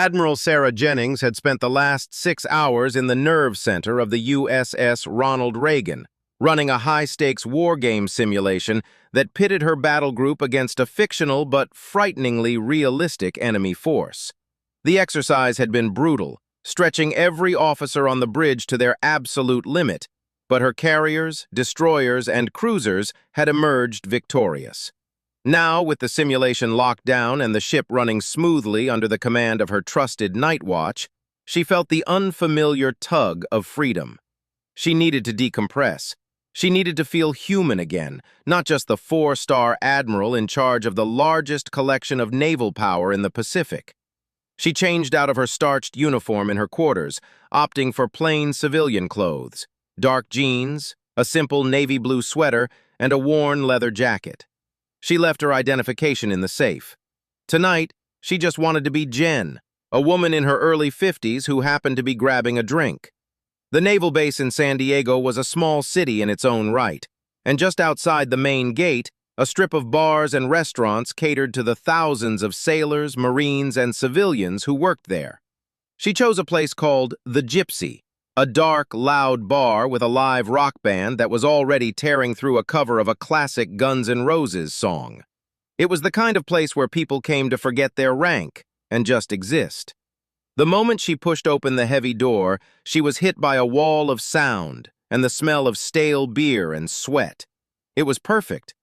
Admiral Sarah Jennings had spent the last 6 hours in the nerve center of the USS Ronald Reagan, running a high-stakes war game simulation that pitted her battle group against a fictional but frighteningly realistic enemy force. The exercise had been brutal, stretching every officer on the bridge to their absolute limit, but her carriers, destroyers, and cruisers had emerged victorious. Now, with the simulation locked down and the ship running smoothly under the command of her trusted night watch, she felt the unfamiliar tug of freedom. She needed to decompress. She needed to feel human again, not just the 4-star admiral in charge of the largest collection of naval power in the Pacific. She changed out of her starched uniform in her quarters, opting for plain civilian clothes, dark jeans, a simple navy blue sweater, and a worn leather jacket. She left her identification in the safe. Tonight, she just wanted to be Jen, a woman in her early 50s who happened to be grabbing a drink. The naval base in San Diego was a small city in its own right, and just outside the main gate, a strip of bars and restaurants catered to the thousands of sailors, Marines, and civilians who worked there. She chose a place called The Gypsy, a dark, loud bar with a live rock band that was already tearing through a cover of a classic Guns N' Roses song. It was the kind of place where people came to forget their rank and just exist. The moment she pushed open the heavy door, she was hit by a wall of sound and the smell of stale beer and sweat. It was perfect.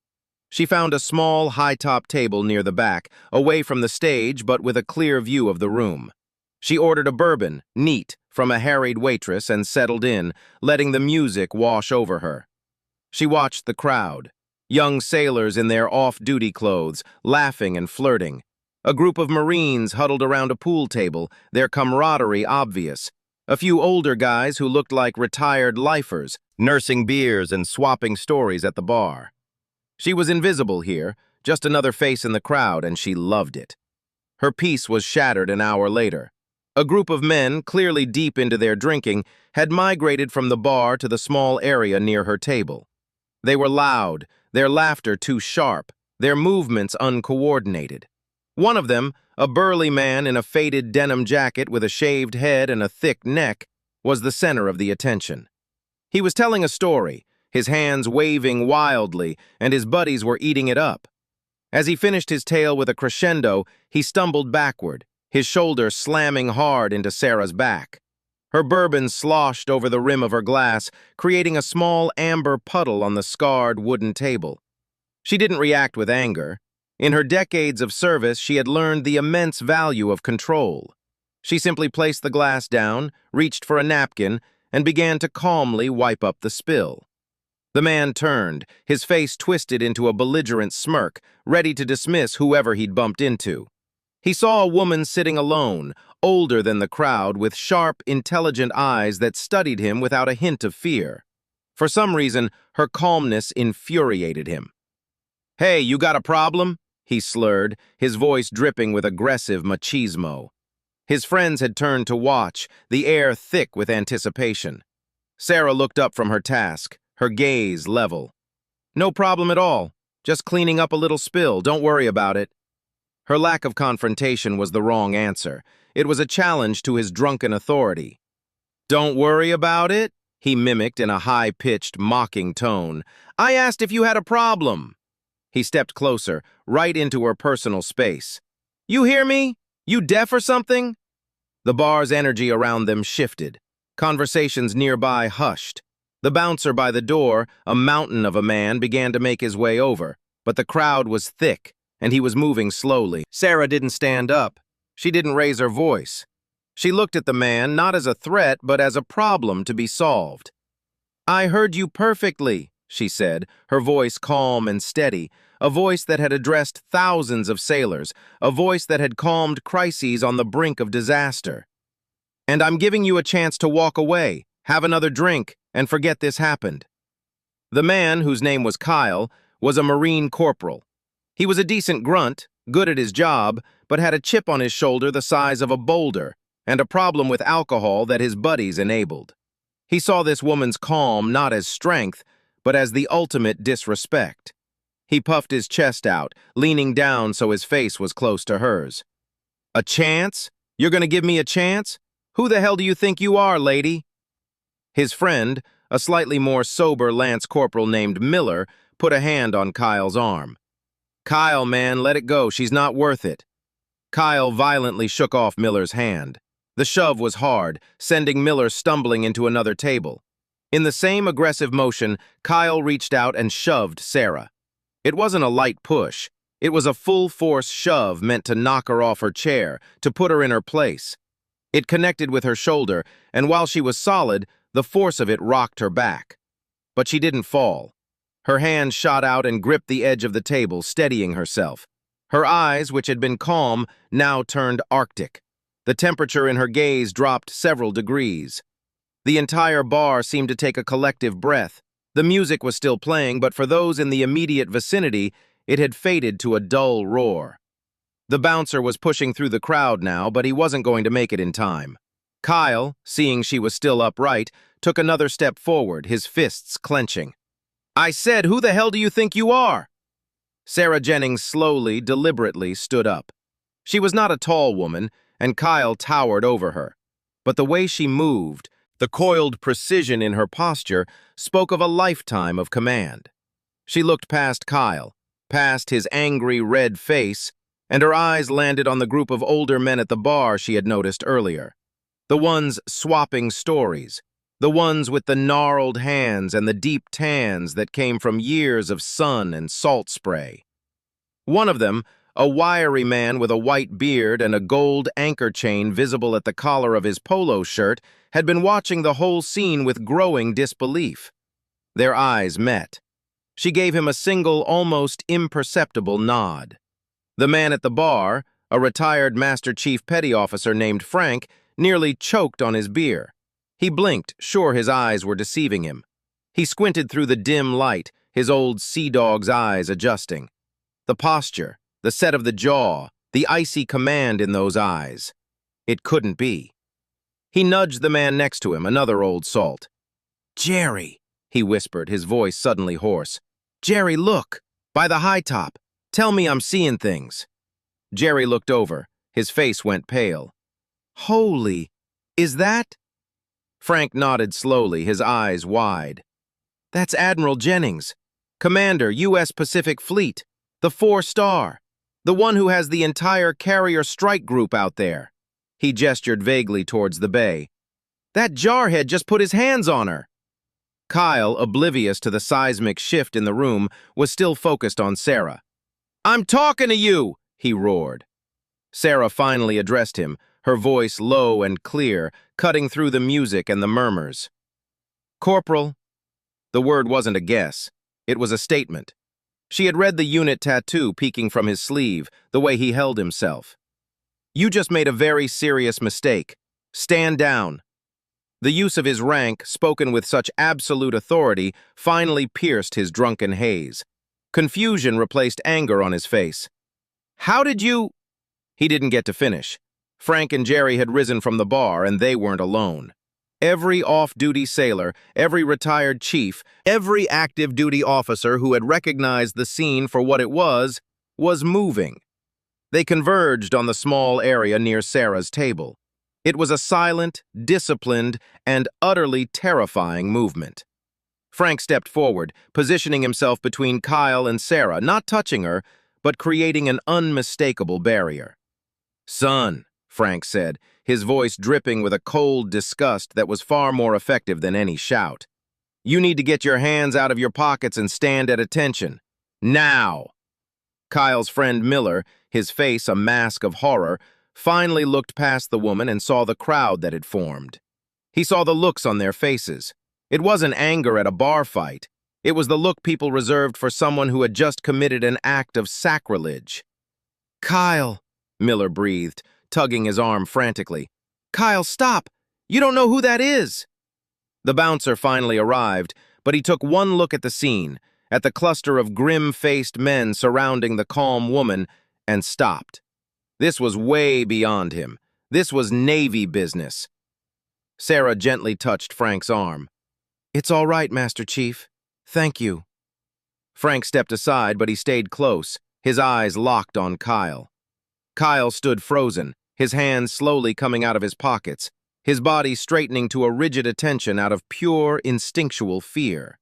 She found a small, high-top table near the back, away from the stage but with a clear view of the room. She ordered a bourbon, neat, from a harried waitress and settled in, letting the music wash over her. She watched the crowd, young sailors in their off-duty clothes, laughing and flirting. A group of Marines huddled around a pool table, their camaraderie obvious. A few older guys who looked like retired lifers, nursing beers and swapping stories at the bar. She was invisible here, just another face in the crowd, and she loved it. Her peace was shattered an hour later. A group of men, clearly deep into their drinking, had migrated from the bar to the small area near her table. They were loud, their laughter too sharp, their movements uncoordinated. One of them, a burly man in a faded denim jacket with a shaved head and a thick neck, was the center of the attention. He was telling a story, his hands waving wildly, and his buddies were eating it up. As he finished his tale with a crescendo, he stumbled backward, his shoulder slamming hard into Sarah's back. Her bourbon sloshed over the rim of her glass, creating a small amber puddle on the scarred wooden table. She didn't react with anger. In her decades of service, she had learned the immense value of control. She simply placed the glass down, reached for a napkin, and began to calmly wipe up the spill. The man turned, his face twisted into a belligerent smirk, ready to dismiss whoever he'd bumped into. He saw a woman sitting alone, older than the crowd, with sharp, intelligent eyes that studied him without a hint of fear. For some reason, her calmness infuriated him. "Hey, you got a problem?" he slurred, his voice dripping with aggressive machismo. His friends had turned to watch, the air thick with anticipation. Sarah looked up from her task, her gaze level. "No problem at all. Just cleaning up a little spill. Don't worry about it." Her lack of confrontation was the wrong answer. It was a challenge to his drunken authority. "Don't worry about it?" he mimicked in a high-pitched, mocking tone. "I asked if you had a problem." He stepped closer, right into her personal space. "You hear me? You deaf or something?" The bar's energy around them shifted. Conversations nearby hushed. The bouncer by the door, a mountain of a man, began to make his way over, but the crowd was thick, and he was moving slowly. Sarah didn't stand up. She didn't raise her voice. She looked at the man not as a threat, but as a problem to be solved. "I heard you perfectly," she said, her voice calm and steady, a voice that had addressed thousands of sailors, a voice that had calmed crises on the brink of disaster. "And I'm giving you a chance to walk away, have another drink, and forget this happened." The man, whose name was Kyle, was a Marine corporal. He was a decent grunt, good at his job, but had a chip on his shoulder the size of a boulder, and a problem with alcohol that his buddies enabled. He saw this woman's calm not as strength, but as the ultimate disrespect. He puffed his chest out, leaning down so his face was close to hers. "A chance? You're gonna give me a chance? Who the hell do you think you are, lady? His friend, a slightly more sober Lance Corporal named Miller, put a hand on Kyle's arm. Kyle, man, let it go. She's not worth it. Kyle violently shook off Miller's hand. The shove was hard, sending Miller stumbling into another table. In the same aggressive motion, Kyle reached out and shoved Sarah. It wasn't a light push. It was a full-force shove meant to knock her off her chair, to put her in her place. It connected with her shoulder, and while she was solid, the force of it rocked her back. But she didn't fall. Her hand shot out and gripped the edge of the table, steadying herself. Her eyes, which had been calm, now turned arctic. The temperature in her gaze dropped several degrees. The entire bar seemed to take a collective breath. The music was still playing, but for those in the immediate vicinity, it had faded to a dull roar. The bouncer was pushing through the crowd now, but he wasn't going to make it in time. Kyle, seeing she was still upright, took another step forward, his fists clenching. I said, who the hell do you think you are? Sarah Jennings slowly, deliberately stood up. She was not a tall woman, and Kyle towered over her. But the way she moved, the coiled precision in her posture, spoke of a lifetime of command. She looked past Kyle, past his angry red face, and her eyes landed on the group of older men at the bar she had noticed earlier. The ones swapping stories, the ones with the gnarled hands and the deep tans that came from years of sun and salt spray. One of them, a wiry man with a white beard and a gold anchor chain visible at the collar of his polo shirt, had been watching the whole scene with growing disbelief. Their eyes met. She gave him a single, almost imperceptible nod. The man at the bar, a retired Master Chief Petty Officer named Frank, nearly choked on his beer. He blinked, sure his eyes were deceiving him. He squinted through the dim light, his old sea dog's eyes adjusting. The posture, the set of the jaw, the icy command in those eyes. It couldn't be. He nudged the man next to him, another old salt. Jerry, he whispered, his voice suddenly hoarse. Jerry, look, by the high top. Tell me I'm seeing things. Jerry looked over. His face went pale. Holy, is that? Frank nodded slowly, his eyes wide. That's Admiral Jennings, Commander, U.S. Pacific Fleet, the 4-star, the one who has the entire carrier strike group out there. He gestured vaguely towards the bay. That jarhead just put his hands on her. Kyle, oblivious to the seismic shift in the room, was still focused on Sarah. I'm talking to you, he roared. Sarah finally addressed him, her voice low and clear, cutting through the music and the murmurs. Corporal. The word wasn't a guess. It was a statement. She had read the unit tattoo peeking from his sleeve, the way he held himself. You just made a very serious mistake. Stand down. The use of his rank, spoken with such absolute authority, finally pierced his drunken haze. Confusion replaced anger on his face. How did you... He didn't get to finish. Frank and Jerry had risen from the bar, and they weren't alone. Every off-duty sailor, every retired chief, every active-duty officer who had recognized the scene for what it was moving. They converged on the small area near Sarah's table. It was a silent, disciplined, and utterly terrifying movement. Frank stepped forward, positioning himself between Kyle and Sarah, not touching her, but creating an unmistakable barrier. Son, Frank said, his voice dripping with a cold disgust that was far more effective than any shout. You need to get your hands out of your pockets and stand at attention. Now! Kyle's friend Miller, his face a mask of horror, finally looked past the woman and saw the crowd that had formed. He saw the looks on their faces. It wasn't anger at a bar fight. It was the look people reserved for someone who had just committed an act of sacrilege. Kyle, Miller breathed, tugging his arm frantically. Kyle, stop! You don't know who that is! The bouncer finally arrived, but he took one look at the scene, at the cluster of grim-faced men surrounding the calm woman, and stopped. This was way beyond him. This was Navy business. Sarah gently touched Frank's arm. It's all right, Master Chief. Thank you. Frank stepped aside, but he stayed close, his eyes locked on Kyle. Kyle stood frozen, his hands slowly coming out of his pockets, his body straightening to a rigid attention out of pure, instinctual fear.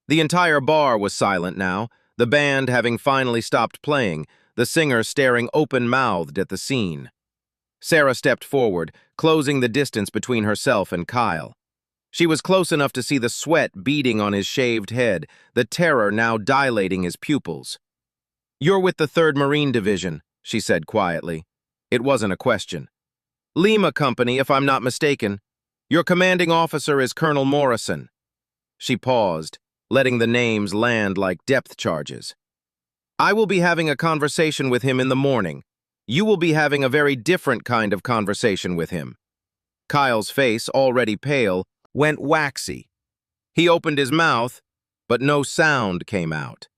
The entire bar was silent now, the band having finally stopped playing, the singer staring open-mouthed at the scene. Sarah stepped forward, closing the distance between herself and Kyle. She was close enough to see the sweat beading on his shaved head, the terror now dilating his pupils. "You're with the 3rd Marine Division," she said quietly. It wasn't a question. "Lima Company, if I'm not mistaken. Your commanding officer is Colonel Morrison." She paused, letting the names land like depth charges. "I will be having a conversation with him in the morning. You will be having a very different kind of conversation with him." Kyle's face, already pale, went waxy. He opened his mouth, but no sound came out.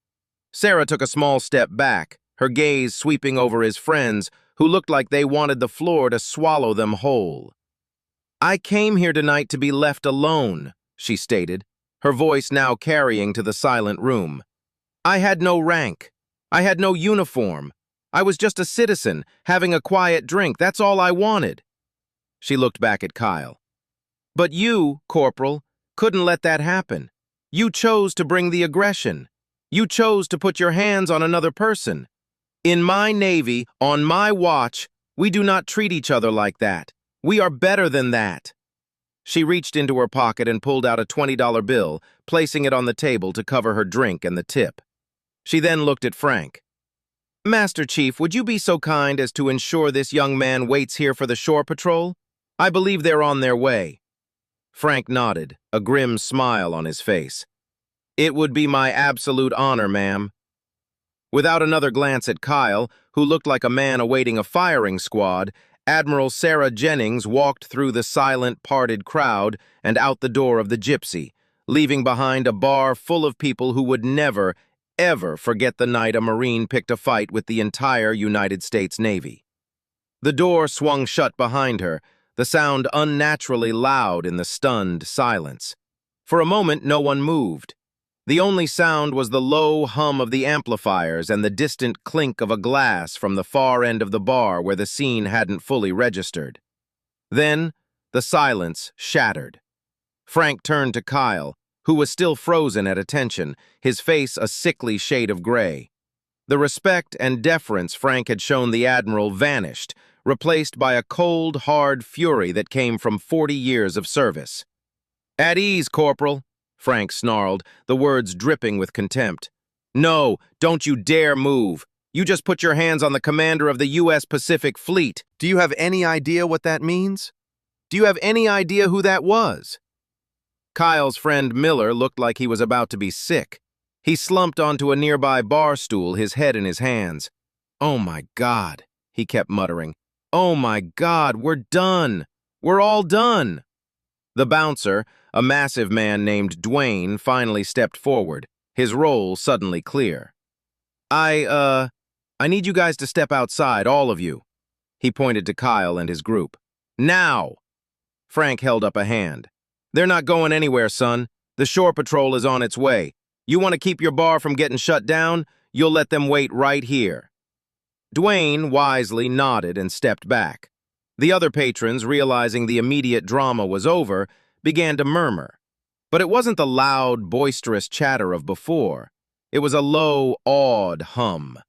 Sarah took a small step back, her gaze sweeping over his friends, who looked like they wanted the floor to swallow them whole. "I came here tonight to be left alone," she stated, her voice now carrying to the silent room. "I had no rank. I had no uniform. I was just a citizen, having a quiet drink. That's all I wanted." She looked back at Kyle. "But you, Corporal, couldn't let that happen. You chose to bring the aggression. You chose to put your hands on another person. In my Navy, on my watch, we do not treat each other like that. We are better than that." She reached into her pocket and pulled out a $20 bill, placing it on the table to cover her drink and the tip. She then looked at Frank. "Master Chief, would you be so kind as to ensure this young man waits here for the shore patrol? I believe they're on their way." Frank nodded, a grim smile on his face. "It would be my absolute honor, ma'am." Without another glance at Kyle, who looked like a man awaiting a firing squad, Admiral Sarah Jennings walked through the silent, parted crowd and out the door of the Gypsy, leaving behind a bar full of people who would never, ever forget the night a Marine picked a fight with the entire United States Navy. The door swung shut behind her, the sound unnaturally loud in the stunned silence. For a moment, no one moved. The only sound was the low hum of the amplifiers and the distant clink of a glass from the far end of the bar where the scene hadn't fully registered. Then, the silence shattered. Frank turned to Kyle, who was still frozen at attention, his face a sickly shade of gray. The respect and deference Frank had shown the Admiral vanished, replaced by a cold, hard fury that came from 40 years of service. "At ease, Corporal," Frank snarled, the words dripping with contempt. "No, don't you dare move. You just put your hands on the commander of the U.S. Pacific Fleet. Do you have any idea what that means? Do you have any idea who that was?" Kyle's friend Miller looked like he was about to be sick. He slumped onto a nearby bar stool, his head in his hands. "Oh my God," he kept muttering. "Oh my God, we're done. We're all done." The bouncer, a massive man named Dwayne, finally stepped forward, his role suddenly clear. I need you guys to step outside, all of you." He pointed to Kyle and his group. "Now!" Frank held up a hand. "They're not going anywhere, son. The shore patrol is on its way. You want to keep your bar from getting shut down? You'll let them wait right here." Dwayne wisely nodded and stepped back. The other patrons, realizing the immediate drama was over, began to murmur. But it wasn't the loud, boisterous chatter of before. It was a low, awed hum.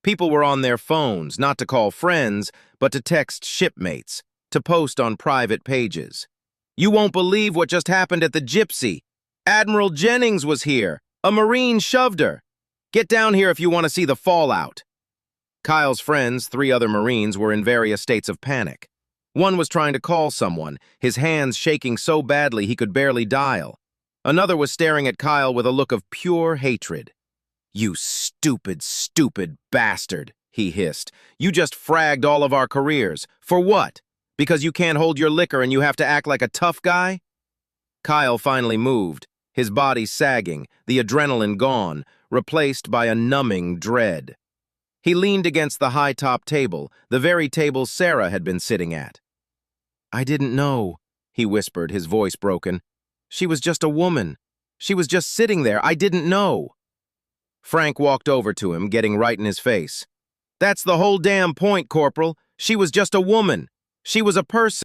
People were on their phones, not to call friends, but to text shipmates, to post on private pages. "You won't believe what just happened at the Gypsy. Admiral Jennings was here. A Marine shoved her. Get down here if you want to see the fallout." Kyle's friends, 3 other Marines, were in various states of panic. One was trying to call someone, his hands shaking so badly he could barely dial. Another was staring at Kyle with a look of pure hatred. "You stupid, stupid bastard," he hissed. "You just fragged all of our careers. For what? Because you can't hold your liquor and you have to act like a tough guy?" Kyle finally moved, his body sagging, the adrenaline gone, replaced by a numbing dread. He leaned against the high-top table, the very table Sarah had been sitting at. "I didn't know," he whispered, his voice broken. "She was just a woman. She was just sitting there. I didn't know." Frank walked over to him, getting right in his face. "That's the whole damn point, Corporal. She was just a woman. She was a person.